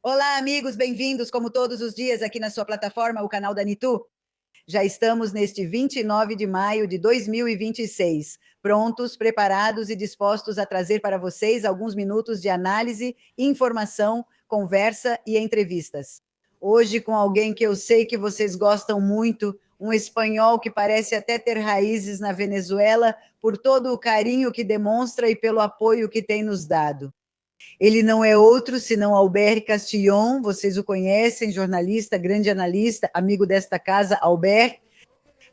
Olá, amigos, bem-vindos, como todos os dias, aqui na sua plataforma, o canal da Nitu. Já estamos neste 29 de maio de 2026, prontos, preparados e dispostos a trazer para vocês alguns minutos de análise, informação, conversa e entrevistas. Hoje, com alguém que eu sei que vocês gostam muito, um espanhol que parece até ter raízes na Venezuela, por todo o carinho que demonstra e pelo apoio que tem nos dado. Ele não é outro senão Albert Castillon, vocês o conhecem, jornalista, grande analista, amigo desta casa, Albert.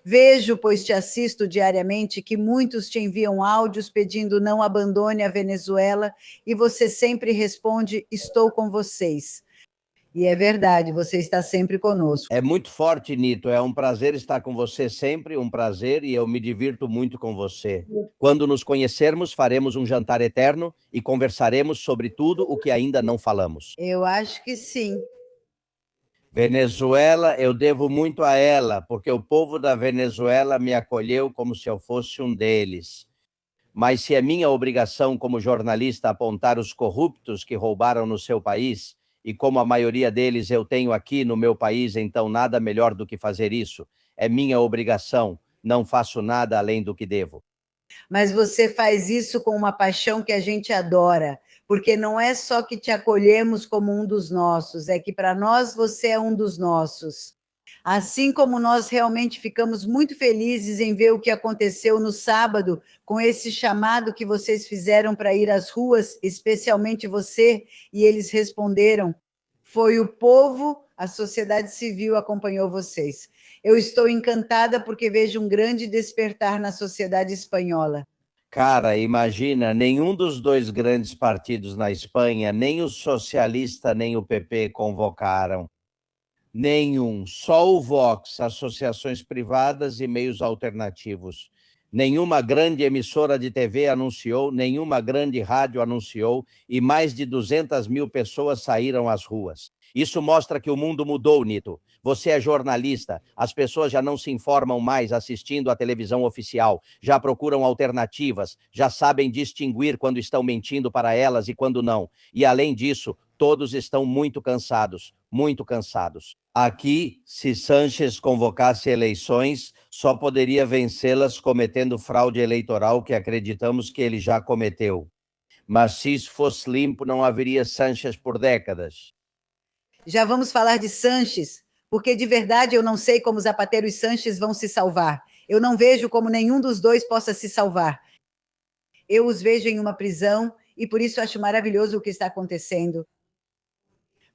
Vejo, pois te assisto diariamente, que muitos te enviam áudios pedindo não abandone a Venezuela e você sempre responde: estou com vocês. E é verdade, você está sempre conosco. É muito forte, Nito. É um prazer estar com você sempre, um prazer, e eu me divirto muito com você. Quando nos conhecermos, faremos um jantar eterno e conversaremos sobre tudo o que ainda não falamos. Eu acho que sim. Venezuela, eu devo muito a ela, porque o povo da Venezuela me acolheu como se eu fosse um deles. Mas se é minha obrigação como jornalista apontar os corruptos que roubaram no seu país, e como a maioria deles eu tenho aqui no meu país, então nada melhor do que fazer isso. É minha obrigação, não faço nada além do que devo. Mas você faz isso com uma paixão que a gente adora, porque não é só que te acolhemos como um dos nossos, é que para nós você é um dos nossos. Assim como nós realmente ficamos muito felizes em ver o que aconteceu no sábado, com esse chamado que vocês fizeram para ir às ruas, especialmente você, e eles responderam. Foi o povo, a sociedade civil acompanhou vocês. Eu estou encantada porque vejo um grande despertar na sociedade espanhola. Cara, imagina, nenhum dos dois grandes partidos na Espanha, nem o socialista nem o PP convocaram. Nenhum, só o Vox, associações privadas e meios alternativos. Nenhuma grande emissora de TV anunciou, nenhuma grande rádio anunciou, e mais de 200 mil pessoas saíram às ruas. Isso mostra que o mundo mudou, Nito. Você é jornalista, as pessoas já não se informam mais assistindo à televisão oficial, já procuram alternativas, já sabem distinguir quando estão mentindo para elas e quando não. E além disso, todos estão muito cansados, muito cansados. Aqui, se Sanches convocasse eleições, só poderia vencê-las cometendo fraude eleitoral, que acreditamos que ele já cometeu. Mas se isso fosse limpo, não haveria Sanches por décadas. Já vamos falar de Sanches, porque de verdade eu não sei como Zapatero e Sanches vão se salvar. Eu não vejo como nenhum dos dois possa se salvar. Eu os vejo em uma prisão e por isso acho maravilhoso o que está acontecendo.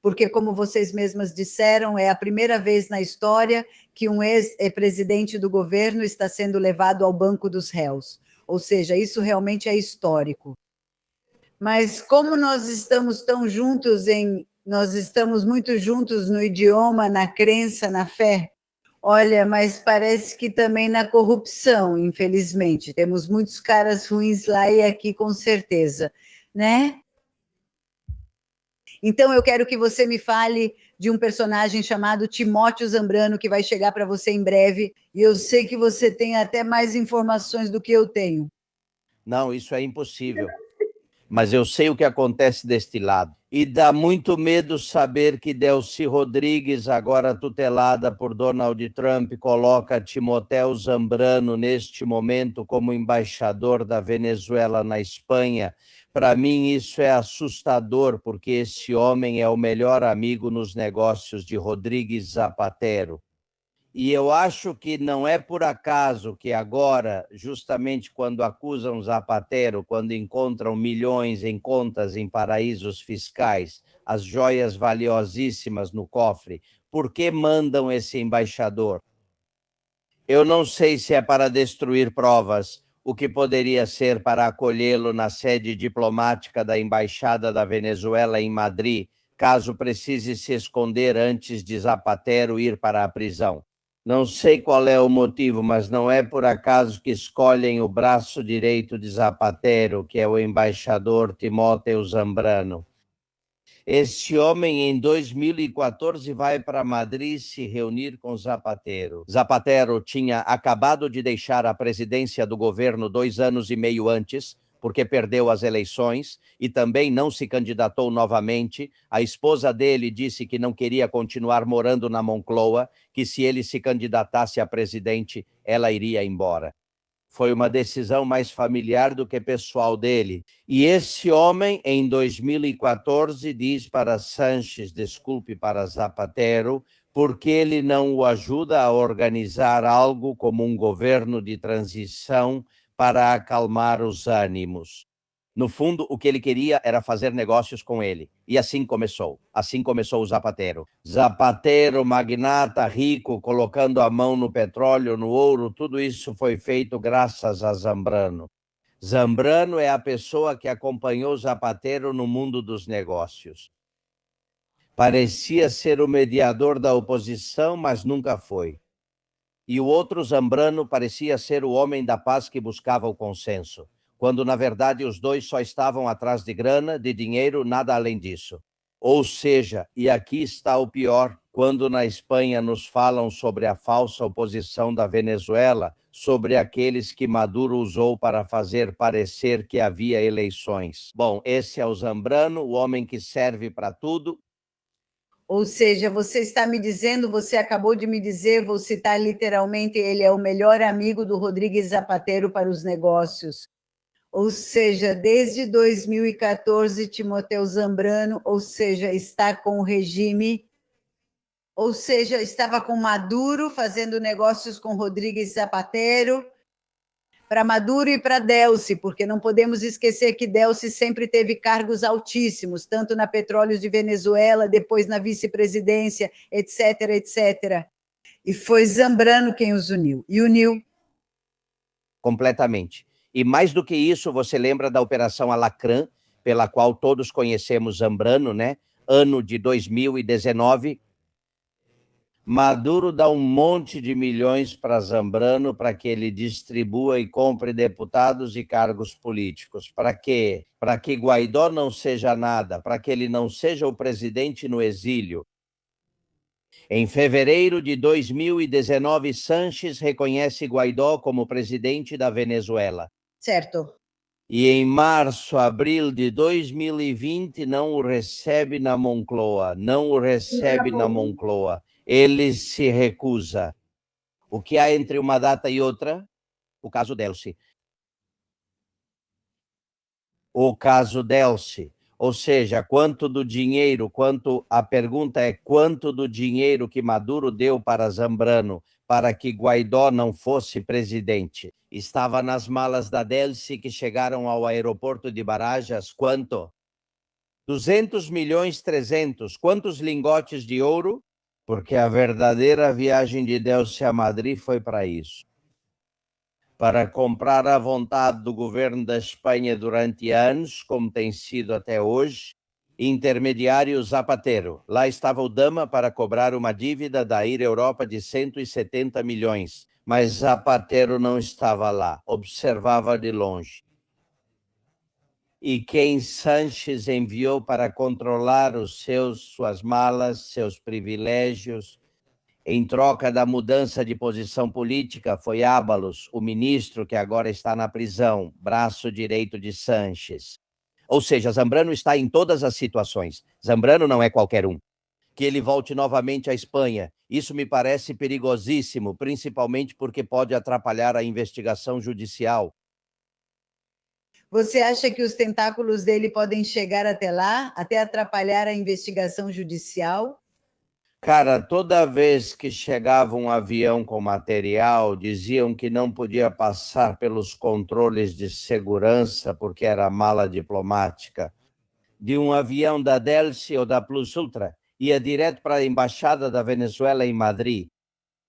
Porque, como vocês mesmas disseram, é a primeira vez na história que um ex-presidente do governo está sendo levado ao banco dos réus. Ou seja, isso realmente é histórico. Mas como nós estamos tão juntos nós estamos muito juntos no idioma, na crença, na fé. Olha, mas parece que também na corrupção, infelizmente. Temos muitos caras ruins lá e aqui com certeza, né? Então eu quero que você me fale de um personagem chamado Timóteo Zambrano, que vai chegar para você em breve, e eu sei que você tem até mais informações do que eu tenho. Não, isso é impossível. Mas eu sei o que acontece deste lado. E dá muito medo saber que Delcy Rodrigues, agora tutelada por Donald Trump, coloca Timóteo Zambrano neste momento como embaixador da Venezuela na Espanha. Para mim isso é assustador, porque esse homem é o melhor amigo nos negócios de Rodrigues Zapatero. E eu acho que não é por acaso que agora, justamente quando acusam Zapatero, quando encontram milhões em contas em paraísos fiscais, as joias valiosíssimas no cofre, por que mandam esse embaixador? Eu não sei se é para destruir provas, o que poderia ser para acolhê-lo na sede diplomática da Embaixada da Venezuela em Madrid, caso precise se esconder antes de Zapatero ir para a prisão. Não sei qual é o motivo, mas não é por acaso que escolhem o braço direito de Zapatero, que é o embaixador Timóteo Zambrano. Este homem, em 2014, vai para Madrid se reunir com Zapatero. Zapatero tinha acabado de deixar a presidência do governo 2 anos e meio antes, porque perdeu as eleições e também não se candidatou novamente. A esposa dele disse que não queria continuar morando na Moncloa, que se ele se candidatasse a presidente, ela iria embora. Foi uma decisão mais familiar do que pessoal dele. E esse homem, em 2014, diz para Sanches, desculpe, para Zapatero, porque ele não o ajuda a organizar algo como um governo de transição para acalmar os ânimos. No fundo, o que ele queria era fazer negócios com ele. E assim começou. Assim começou o Zapatero. Zapatero, magnata, rico, colocando a mão no petróleo, no ouro, tudo isso foi feito graças a Zambrano. Zambrano é a pessoa que acompanhou Zapatero no mundo dos negócios. Parecia ser o mediador da oposição, mas nunca foi. E o outro Zambrano parecia ser o homem da paz que buscava o consenso, quando na verdade os dois só estavam atrás de grana, de dinheiro, nada além disso. Ou seja, e aqui está o pior, quando na Espanha nos falam sobre a falsa oposição da Venezuela, sobre aqueles que Maduro usou para fazer parecer que havia eleições. Bom, esse é o Zambrano, o homem que serve para tudo. Ou seja, você está me dizendo, você acabou de me dizer, vou citar literalmente, ele é o melhor amigo do Rodrigues Zapatero para os negócios. Ou seja, desde 2014, Timoteu Zambrano, ou seja, está com o regime, ou seja, estava com Maduro, fazendo negócios com Rodrigues Zapatero, para Maduro e para Delcy, porque não podemos esquecer que Delcy sempre teve cargos altíssimos, tanto na Petróleos de Venezuela, depois na vice-presidência, etc., etc. E foi Zambrano quem os uniu. E uniu completamente. E mais do que isso, você lembra da Operação Alacrã, pela qual todos conhecemos Zambrano, né? Ano de 2019, Maduro dá um monte de milhões para Zambrano para que ele distribua e compre deputados e cargos políticos. Para quê? Para que Guaidó não seja nada, para que ele não seja o presidente no exílio. Em fevereiro de 2019, Sanches reconhece Guaidó como presidente da Venezuela. certo. E em março, abril de 2020, não o recebe na Moncloa, não o recebe na Moncloa. Ele se recusa. O que há entre uma data e outra? O caso Delcy. O caso Delcy. Ou seja, quanto do dinheiro, a pergunta é quanto do dinheiro que Maduro deu para Zambrano para que Guaidó não fosse presidente? Estava nas malas da Delcy que chegaram ao aeroporto de Barajas, quanto? 200 milhões 300. Quantos lingotes de ouro? Porque a verdadeira viagem de Delcy a Madrid foi para isso. Para comprar a vontade do governo da Espanha durante anos, como tem sido até hoje, intermediário Zapatero. Lá estava o Dama para cobrar uma dívida da Air Europa de 170 milhões, mas Zapatero não estava lá, observava de longe. E quem Sanches enviou para controlar suas malas, seus privilégios, em troca da mudança de posição política, foi Ábalos, o ministro que agora está na prisão, braço direito de Sanches. Ou seja, Zambrano está em todas as situações. Zambrano não é qualquer um. Que ele volte novamente à Espanha. Isso me parece perigosíssimo, principalmente porque pode atrapalhar a investigação judicial. Você acha que os tentáculos dele podem chegar até lá, até atrapalhar a investigação judicial? Cara, toda vez que chegava um avião com material, diziam que não podia passar pelos controles de segurança porque era mala diplomática. De um avião da Delcy ou da Plus Ultra, ia direto para a Embaixada da Venezuela em Madrid.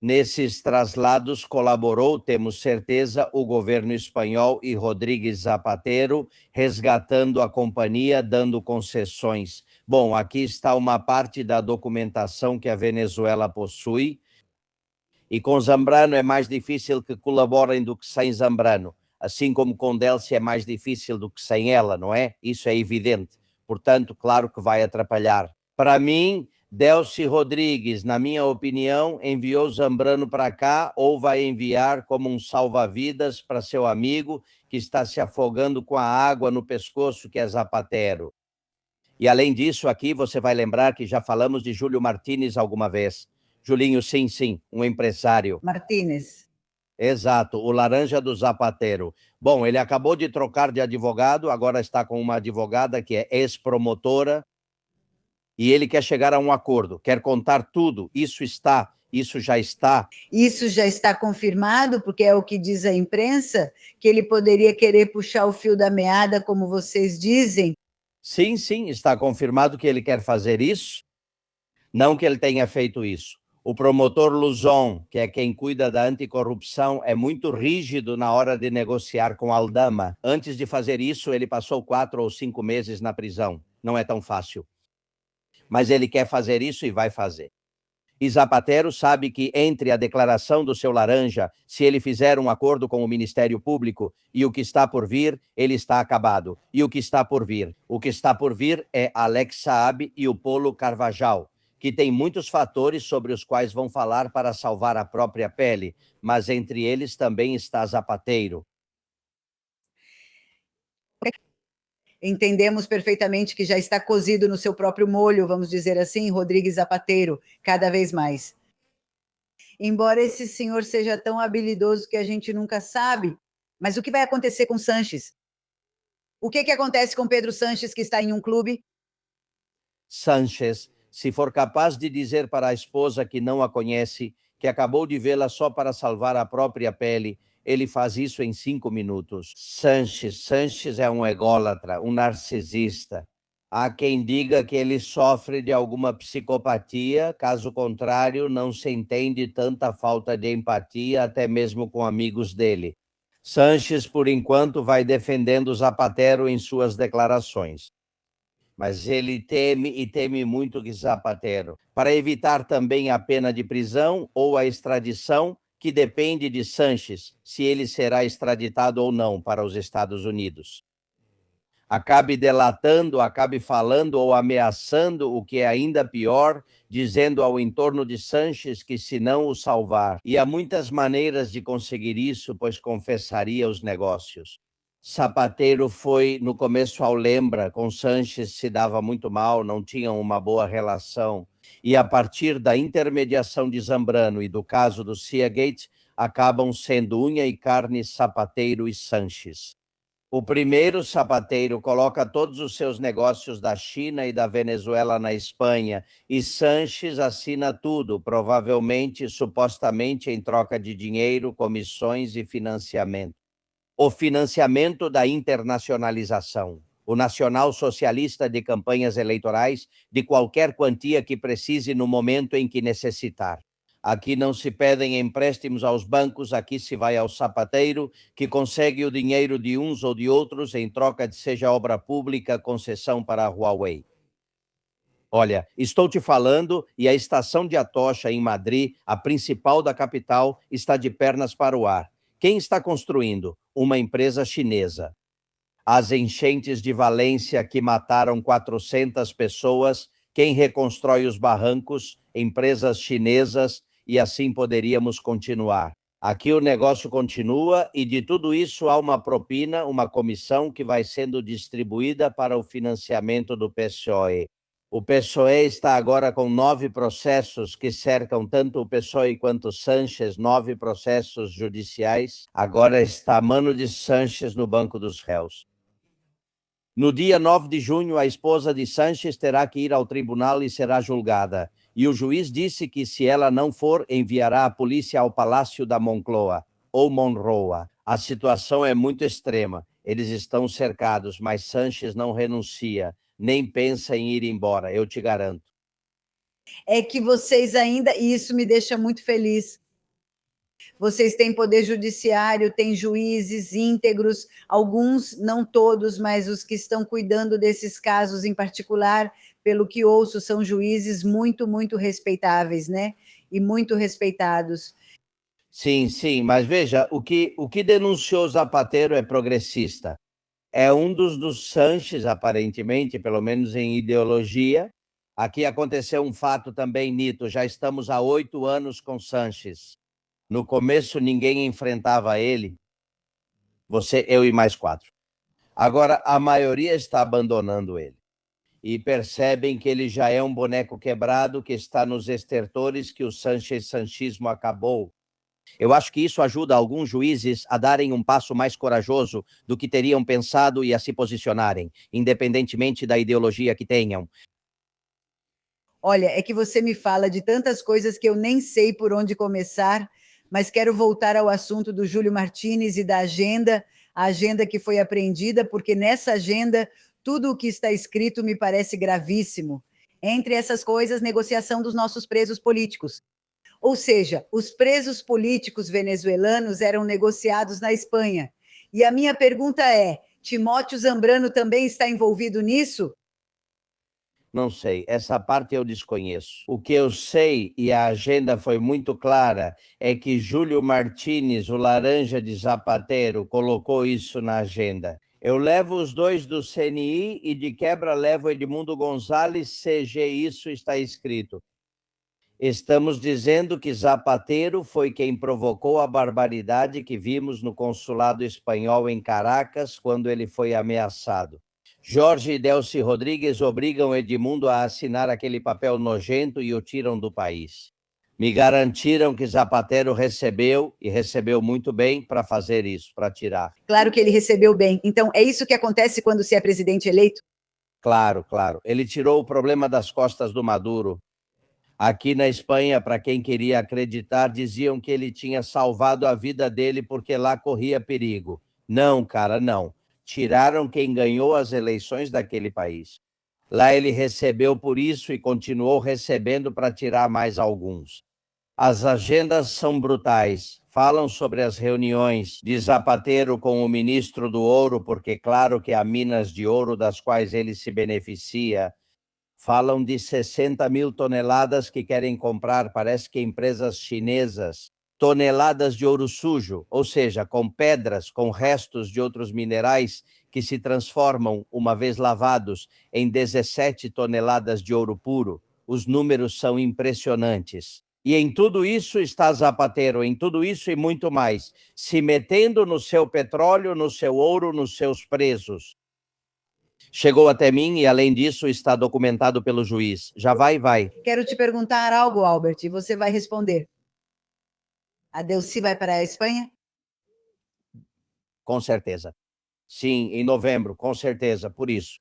Nesses traslados colaborou, temos certeza, o governo espanhol e Rodrigues Zapatero, resgatando a companhia, dando concessões. Bom, aqui está uma parte da documentação que a Venezuela possui, e com Zambrano é mais difícil que colaborem do que sem Zambrano, assim como com Delcy é mais difícil do que sem ela, não é? Isso é evidente. Portanto, claro que vai atrapalhar. Para mim, Delcy Rodrigues, na minha opinião, enviou Zambrano para cá ou vai enviar como um salva-vidas para seu amigo que está se afogando com a água no pescoço, que é Zapatero. E, além disso, aqui você vai lembrar que já falamos de Júlio Martínez alguma vez. Julinho, sim, um empresário. Martínez. Exato, o laranja do Zapatero. Bom, ele acabou de trocar de advogado, agora está com uma advogada que é ex-promotora, e ele quer chegar a um acordo, quer contar tudo. Isso já está. Isso já está confirmado, porque é o que diz a imprensa, que ele poderia querer puxar o fio da meada, como vocês dizem. Sim, está confirmado que ele quer fazer isso, não que ele tenha feito isso. O promotor Luzon, que é quem cuida da anticorrupção, é muito rígido na hora de negociar com Aldama. Antes de fazer isso, ele passou 4 ou 5 meses na prisão. Não é tão fácil. Mas ele quer fazer isso e vai fazer. E Zapatero sabe que entre a declaração do seu laranja, se ele fizer um acordo com o Ministério Público, e o que está por vir, ele está acabado. E o que está por vir? O que está por vir é Alex Saab e o Polo Carvajal, que tem muitos fatores sobre os quais vão falar para salvar a própria pele, mas entre eles também está Zapatero. Entendemos perfeitamente que já está cozido no seu próprio molho, vamos dizer assim, Rodrigues Zapatero, cada vez mais. Embora esse senhor seja tão habilidoso que a gente nunca sabe, mas o que vai acontecer com Sanches? O que acontece com Pedro Sanches, que está em um clube? Sanches, se for capaz de dizer para a esposa que não a conhece, que acabou de vê-la só para salvar a própria pele, ele faz isso em 5 minutos. Sanches é um ególatra, um narcisista. Há quem diga que ele sofre de alguma psicopatia, caso contrário, não se entende tanta falta de empatia, até mesmo com amigos dele. Sanches, por enquanto, vai defendendo Zapatero em suas declarações. Mas ele teme muito que Zapatero, para evitar também a pena de prisão ou a extradição, que depende de Sanches, se ele será extraditado ou não para os Estados Unidos. Acabe delatando, acabe falando ou ameaçando, o que é ainda pior, dizendo ao entorno de Sanches que se não o salvar. E há muitas maneiras de conseguir isso, pois confessaria os negócios. Zapatero foi, no começo, ao Lembra, com Sanches se dava muito mal, não tinham uma boa relação. E a partir da intermediação de Zambrano e do caso do Seagate, acabam sendo unha e carne Zapatero e Sanches. O primeiro, Zapatero, coloca todos os seus negócios da China e da Venezuela na Espanha, e Sanches assina tudo, provavelmente, supostamente, em troca de dinheiro, comissões e financiamento. O financiamento da internacionalização, o nacional-socialista de campanhas eleitorais de qualquer quantia que precise no momento em que necessitar. Aqui não se pedem empréstimos aos bancos, aqui se vai ao sapateiro, que consegue o dinheiro de uns ou de outros em troca de seja obra pública, concessão para a Huawei. Olha, estou te falando e a estação de Atocha, em Madrid, a principal da capital, está de pernas para o ar. Quem está construindo? Uma empresa chinesa. As enchentes de Valência que mataram 400 pessoas, quem reconstrói os barrancos? Empresas chinesas, e assim poderíamos continuar. Aqui o negócio continua e de tudo isso há uma propina, uma comissão que vai sendo distribuída para o financiamento do PSOE. O PSOE está agora com 9 processos que cercam tanto o PSOE quanto Sanches, 9 processos judiciais. Agora está Mano de Sanches no banco dos réus. No dia 9 de junho, a esposa de Sanches terá que ir ao tribunal e será julgada. E o juiz disse que, se ela não for, enviará a polícia ao Palácio da Moncloa, ou Monroa. A situação é muito extrema. Eles estão cercados, mas Sanches não renuncia, nem pensa em ir embora, eu te garanto. É que vocês ainda, e isso me deixa muito feliz, vocês têm poder judiciário, têm juízes íntegros, alguns, não todos, mas os que estão cuidando desses casos em particular, pelo que ouço, são juízes muito, muito respeitáveis, né? E muito respeitados. Sim, mas veja, o que denunciou Zapatero é progressista. É um dos Sanches, aparentemente, pelo menos em ideologia, Aqui aconteceu um fato também, Nito. Já estamos há 8 anos com Sanches. No começo, ninguém enfrentava ele. Você, eu e mais 4. Agora, a maioria está abandonando ele. E percebem que ele já é um boneco quebrado, que está nos estertores, que o sanchismo acabou. Eu acho que isso ajuda alguns juízes a darem um passo mais corajoso do que teriam pensado e a se posicionarem, independentemente da ideologia que tenham. Olha, é que você me fala de tantas coisas que eu nem sei por onde começar, mas quero voltar ao assunto do Júlio Martins e da agenda, a agenda que foi apreendida, porque nessa agenda tudo o que está escrito me parece gravíssimo. Entre essas coisas, negociação dos nossos presos políticos. Ou seja, os presos políticos venezuelanos eram negociados na Espanha. E a minha pergunta é: Timóteo Zambrano também está envolvido nisso? Não sei, essa parte eu desconheço. O que eu sei, e a agenda foi muito clara, é que Júlio Martins, o laranja de Zapatero, colocou isso na agenda. Eu levo os 2 do CNI e de quebra levo Edmundo Gonzalez, CG, isso está escrito. Estamos dizendo que Zapatero foi quem provocou a barbaridade que vimos no consulado espanhol em Caracas quando ele foi ameaçado. Jorge e Delcy Rodrigues obrigam Edmundo a assinar aquele papel nojento e o tiram do país. Me garantiram que Zapatero recebeu, e recebeu muito bem, para fazer isso, para tirar. Claro que ele recebeu bem. Então, é isso que acontece quando se é presidente eleito? Claro, claro. Ele tirou o problema das costas do Maduro. Aqui na Espanha, para quem queria acreditar, diziam que ele tinha salvado a vida dele porque lá corria perigo. Não, cara, não. Tiraram quem ganhou as eleições daquele país. Lá ele recebeu por isso e continuou recebendo para tirar mais alguns. As agendas são brutais. Falam sobre as reuniões de Zapatero com o ministro do Ouro, porque claro que há minas de ouro das quais ele se beneficia. Falam de 60 mil toneladas que querem comprar, parece que empresas chinesas, toneladas de ouro sujo, ou seja, com pedras, com restos de outros minerais que se transformam, uma vez lavados, em 17 toneladas de ouro puro. Os números são impressionantes. E em tudo isso está Zapatero, em tudo isso e muito mais, se metendo no seu petróleo, no seu ouro, nos seus presos. Chegou até mim e, além disso, está documentado pelo juiz. Já vai. Quero te perguntar algo, Albert, e você vai responder. A Delcy vai para a Espanha? Com certeza. Sim, em novembro, com certeza, por isso.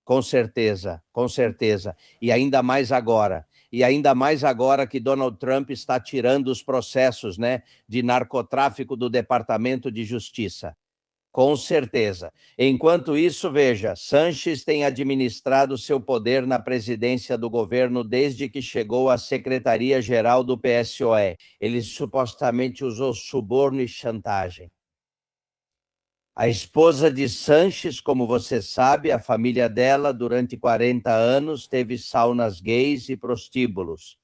Com certeza, com certeza. E ainda mais agora. E ainda mais agora que Donald Trump está tirando os processos, né, de narcotráfico do Departamento de Justiça. Com certeza. Enquanto isso, veja, Sanches tem administrado seu poder na presidência do governo desde que chegou à Secretaria-Geral do PSOE. Ele supostamente usou suborno e chantagem. A esposa de Sanches, como você sabe, a família dela, durante 40 anos, teve saunas gays e prostíbulos.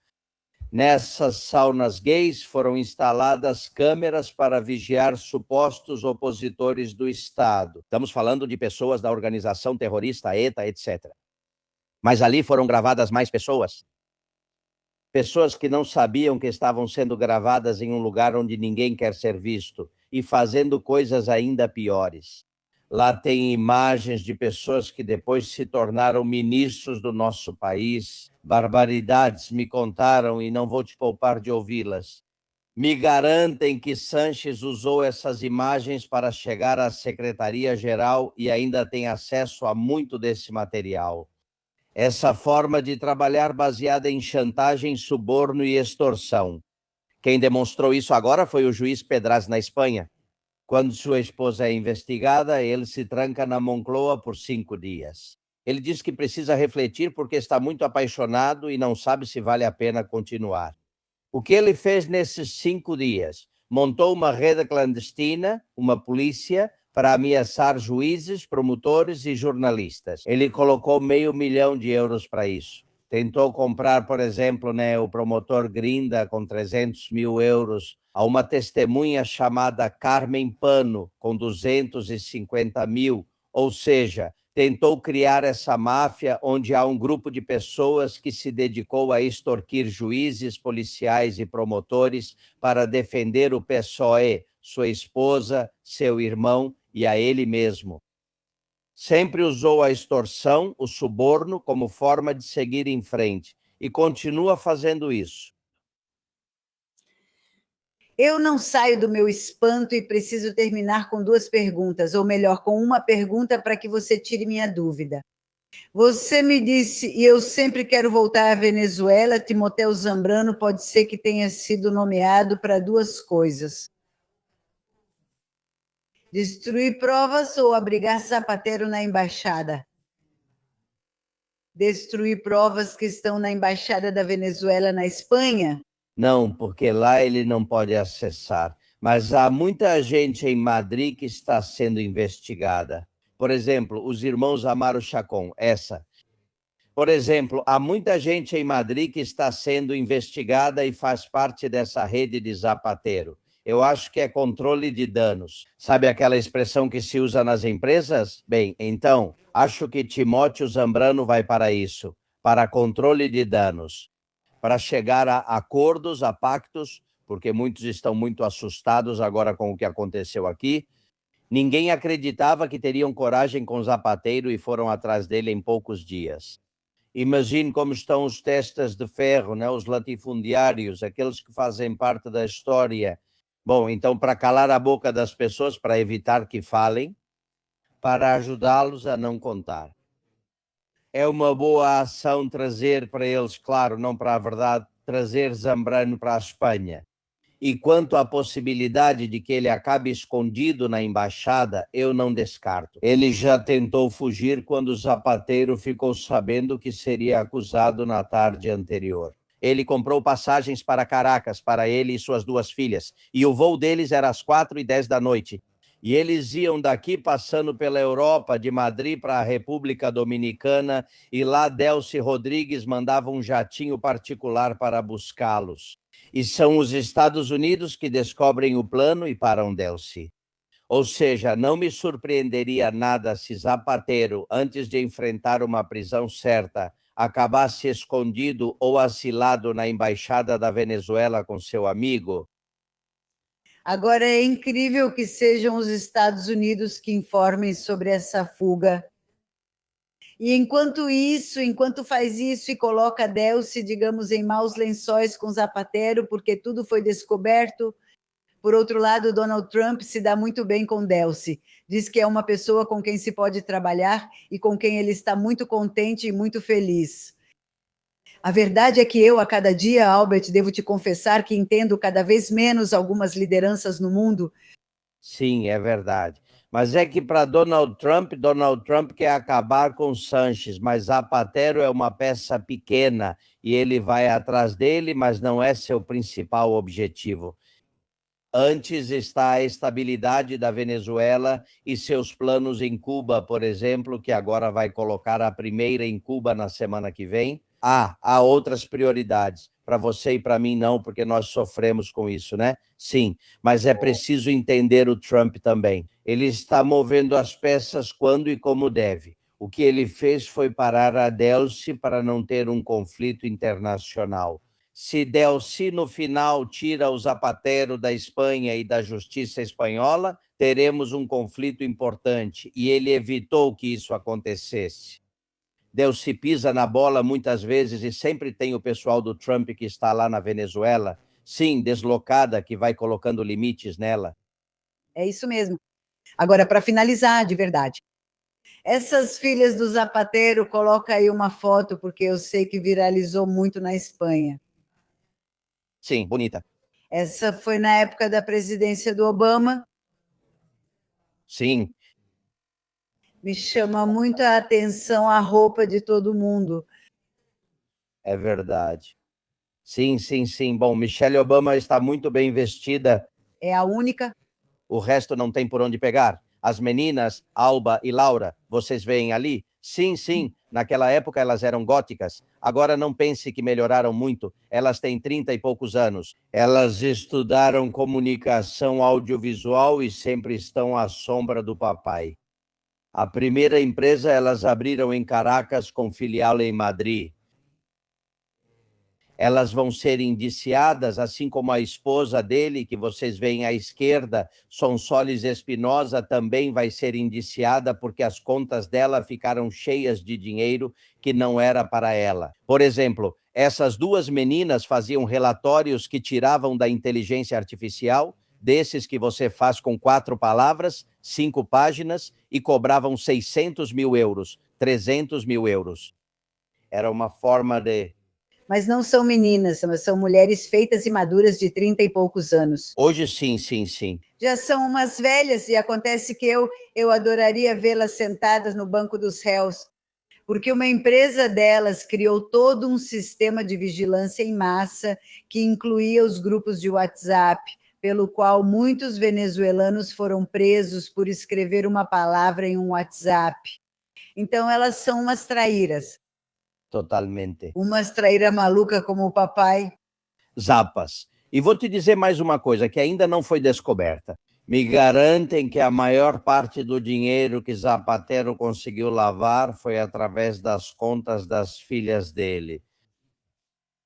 Nessas saunas gays foram instaladas câmeras para vigiar supostos opositores do Estado. Estamos falando de pessoas da organização terrorista ETA, etc. Mas ali foram gravadas mais pessoas. Pessoas que não sabiam que estavam sendo gravadas em um lugar onde ninguém quer ser visto e fazendo coisas ainda piores. Lá tem imagens de pessoas que depois se tornaram ministros do nosso país. Barbaridades me contaram e não vou te poupar de ouvi-las. Me garantem que Sanches usou essas imagens para chegar à Secretaria-Geral e ainda tem acesso a muito desse material. Essa forma de trabalhar baseada em chantagem, suborno e extorsão. Quem demonstrou isso agora foi o juiz Pedraz na Espanha. Quando sua esposa é investigada, ele se tranca na Moncloa por 5 dias. Ele diz que precisa refletir porque está muito apaixonado e não sabe se vale a pena continuar. O que ele fez nesses 5 dias? Montou uma rede clandestina, uma polícia, para ameaçar juízes, promotores e jornalistas. Ele colocou €500 mil para isso. Tentou comprar, por exemplo, o promotor Grinda com €300 mil, a uma testemunha chamada Carmen Pano com 250 mil, ou seja, tentou criar essa máfia onde há um grupo de pessoas que se dedicou a extorquir juízes, policiais e promotores para defender o PSOE, sua esposa, seu irmão e a ele mesmo. Sempre usou a extorsão, o suborno, como forma de seguir em frente e continua fazendo isso. Eu não saio do meu espanto e preciso terminar com 2 perguntas, ou melhor, com uma pergunta para que você tire minha dúvida. Você me disse, e eu sempre quero voltar à Venezuela, Timotheo Zambrano pode ser que tenha sido nomeado para 2 coisas: destruir provas ou abrigar Zapatero na embaixada? Destruir provas que estão na embaixada da Venezuela na Espanha? Não, porque lá ele não pode acessar. Mas há muita gente em Madrid que está sendo investigada. Por exemplo, os irmãos Amaro Chacón, essa. Por exemplo, há muita gente em Madrid que está sendo investigada e faz parte dessa rede de Zapatero. Eu acho que é controle de danos. Sabe aquela expressão que se usa nas empresas? Bem, então, acho que Timóteo Zambrano vai para isso, para controle de danos, para chegar a acordos, a pactos, porque muitos estão muito assustados agora com o que aconteceu aqui. Ninguém acreditava que teriam coragem com Zapatero e foram atrás dele em poucos dias. Imagine como estão os testas de ferro, né? Os latifundiários, aqueles que fazem parte da história. Bom, então, para calar a boca das pessoas, para evitar que falem, para ajudá-los a não contar. É uma boa ação trazer para eles, claro, não para a verdade, trazer Zambrano para a Espanha. E quanto à possibilidade de que ele acabe escondido na embaixada, eu não descarto. Ele já tentou fugir quando Zapatero ficou sabendo que seria acusado na tarde anterior. Ele comprou passagens para Caracas para ele e suas 2 filhas, e o voo deles era às 4h10 da noite. E eles iam daqui passando pela Europa, de Madrid para a República Dominicana, e lá Delcy Rodrigues mandava um jatinho particular para buscá-los. E são os Estados Unidos que descobrem o plano e param Delcy. Ou seja, não me surpreenderia nada se Zapatero, antes de enfrentar uma prisão certa, acabasse escondido ou asilado na embaixada da Venezuela com seu amigo. Agora, é incrível que sejam os Estados Unidos que informem sobre essa fuga. E enquanto faz isso e coloca Delcy, digamos, em maus lençóis com Zapatero, porque tudo foi descoberto, por outro lado, Donald Trump se dá muito bem com Delcy. Diz que é uma pessoa com quem se pode trabalhar e com quem ele está muito contente e muito feliz. A verdade é que eu, a cada dia, Albert, devo te confessar que entendo cada vez menos algumas lideranças no mundo. Sim, é verdade. Mas é que para Donald Trump quer acabar com Sanches, mas Zapatero é uma peça pequena e ele vai atrás dele, mas não é seu principal objetivo. Antes está a estabilidade da Venezuela e seus planos em Cuba, por exemplo, que agora vai colocar a primeira em Cuba na semana que vem. Há outras prioridades. Para você e para mim não, porque nós sofremos com isso, né? Sim, mas é preciso entender o Trump também. Ele está movendo as peças quando e como deve. O que ele fez foi parar a Delcy para não ter um conflito internacional. Se Delcy no final tira o Zapatero da Espanha e da justiça espanhola, teremos um conflito importante, e ele evitou que isso acontecesse. Delcy pisa na bola muitas vezes e sempre tem o pessoal do Trump que está lá na Venezuela, sim, deslocada, que vai colocando limites nela. É isso mesmo. Agora, para finalizar, de verdade, essas filhas do Zapatero, coloca aí uma foto, porque eu sei que viralizou muito na Espanha. Sim, bonita. Essa foi na época da presidência do Obama. Sim. Me chama muito a atenção a roupa de todo mundo. É verdade. Sim, sim, sim. Bom, Michelle Obama está muito bem vestida. É a única. O resto não tem por onde pegar. As meninas, Alba e Laura, vocês veem ali? Sim, sim, naquela época elas eram góticas. Agora não pense que melhoraram muito. Elas têm 30 e poucos anos. Elas estudaram comunicação audiovisual e sempre estão à sombra do papai. A primeira empresa elas abriram em Caracas com filial em Madrid. Elas vão ser indiciadas, assim como a esposa dele, que vocês veem à esquerda, Sonsoles Espinosa, também vai ser indiciada porque as contas dela ficaram cheias de dinheiro que não era para ela. Por exemplo, essas duas meninas faziam relatórios que tiravam da inteligência artificial, desses que você faz com 4 palavras, 5 páginas, e cobravam 600 mil euros, 300 mil euros. Era uma forma de... Mas não são meninas, são mulheres feitas e maduras de 30 e poucos anos. Hoje sim, sim, sim. Já são umas velhas e acontece que eu adoraria vê-las sentadas no banco dos réus, porque uma empresa delas criou todo um sistema de vigilância em massa que incluía os grupos de WhatsApp, pelo qual muitos venezuelanos foram presos por escrever uma palavra em um WhatsApp. Então, elas são umas traíras. Totalmente. Umas traíra maluca como o papai. Zapas. E vou te dizer mais uma coisa que ainda não foi descoberta. Me garantem que a maior parte do dinheiro que Zapatero conseguiu lavar foi através das contas das filhas dele.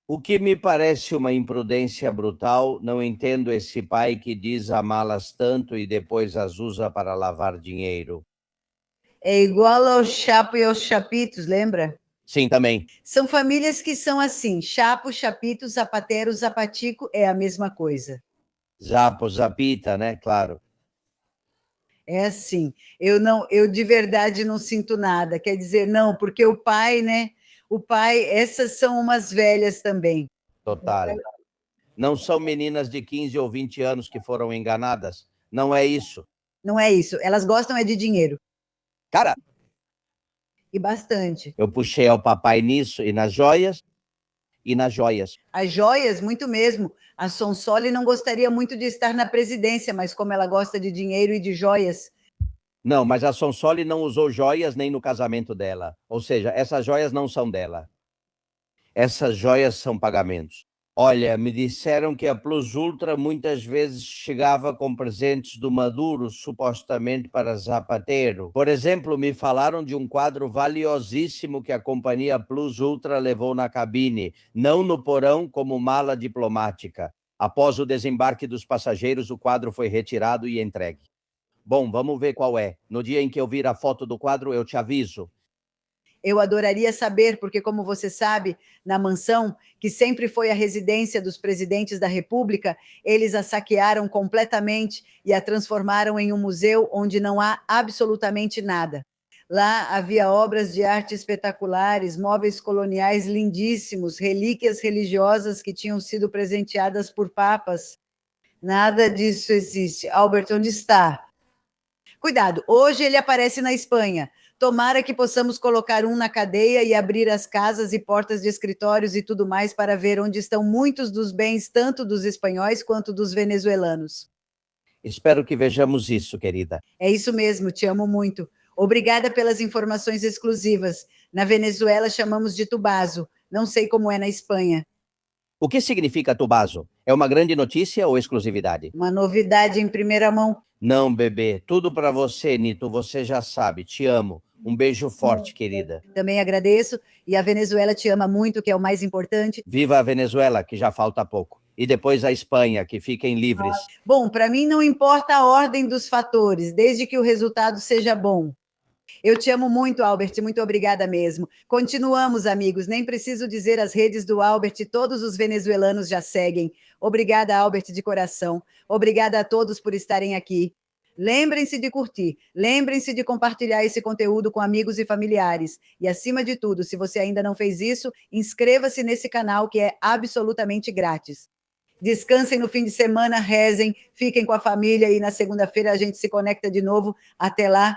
O que me parece uma imprudência brutal, não entendo esse pai que diz amá-las tanto e depois as usa para lavar dinheiro. É igual ao Chapo e aos Chapitos, lembra? Sim, também. São famílias que são assim, Chapo, Chapito, Zapatero, Zapatico, é a mesma coisa. Zapo, Zapita, né? Claro. É assim, eu de verdade não sinto nada, quer dizer, não, porque o pai, né? O pai, essas são umas velhas também. Total. Não são meninas de 15 ou 20 anos que foram enganadas. Não é isso. Não é isso, elas gostam é de dinheiro. Cara, e bastante. Eu puxei ao papai nisso, e nas joias, e nas joias. As joias, muito mesmo. A Sonsole não gostaria muito de estar na presidência, mas como ela gosta de dinheiro e de joias... Não, mas a Sonsole não usou joias nem no casamento dela. Ou seja, essas joias não são dela. Essas joias são pagamentos. Olha, me disseram que a Plus Ultra muitas vezes chegava com presentes do Maduro, supostamente para Zapatero. Por exemplo, me falaram de um quadro valiosíssimo que a companhia Plus Ultra levou na cabine, não no porão como mala diplomática. Após o desembarque dos passageiros, o quadro foi retirado e entregue. Bom, vamos ver qual é. No dia em que eu vir a foto do quadro, eu te aviso. Eu adoraria saber, porque, como você sabe, na mansão, que sempre foi a residência dos presidentes da República, eles a saquearam completamente e a transformaram em um museu onde não há absolutamente nada. Lá havia obras de arte espetaculares, móveis coloniais lindíssimos, relíquias religiosas que tinham sido presenteadas por papas. Nada disso existe. Albert, onde está? Cuidado, hoje ele aparece na Espanha. Tomara que possamos colocar um na cadeia e abrir as casas e portas de escritórios e tudo mais para ver onde estão muitos dos bens, tanto dos espanhóis quanto dos venezuelanos. Espero que vejamos isso, querida. É isso mesmo, te amo muito. Obrigada pelas informações exclusivas. Na Venezuela chamamos de tubazo. Não sei como é na Espanha. O que significa tubazo? É uma grande notícia ou exclusividade? Uma novidade em primeira mão. Não, bebê. Tudo para você, Nito. Você já sabe. Te amo. Um beijo forte, querida. Também agradeço. E a Venezuela te ama muito, que é o mais importante. Viva a Venezuela, que já falta pouco. E depois a Espanha, que fiquem livres. Bom, para mim não importa a ordem dos fatores, desde que o resultado seja bom. Eu te amo muito, Albert, muito obrigada mesmo. Continuamos, amigos, nem preciso dizer as redes do Albert, todos os venezuelanos já seguem. Obrigada, Albert, de coração. Obrigada a todos por estarem aqui. Lembrem-se de curtir, lembrem-se de compartilhar esse conteúdo com amigos e familiares. E, acima de tudo, se você ainda não fez isso, inscreva-se nesse canal que é absolutamente grátis. Descansem no fim de semana, rezem, fiquem com a família e na segunda-feira a gente se conecta de novo. Até lá,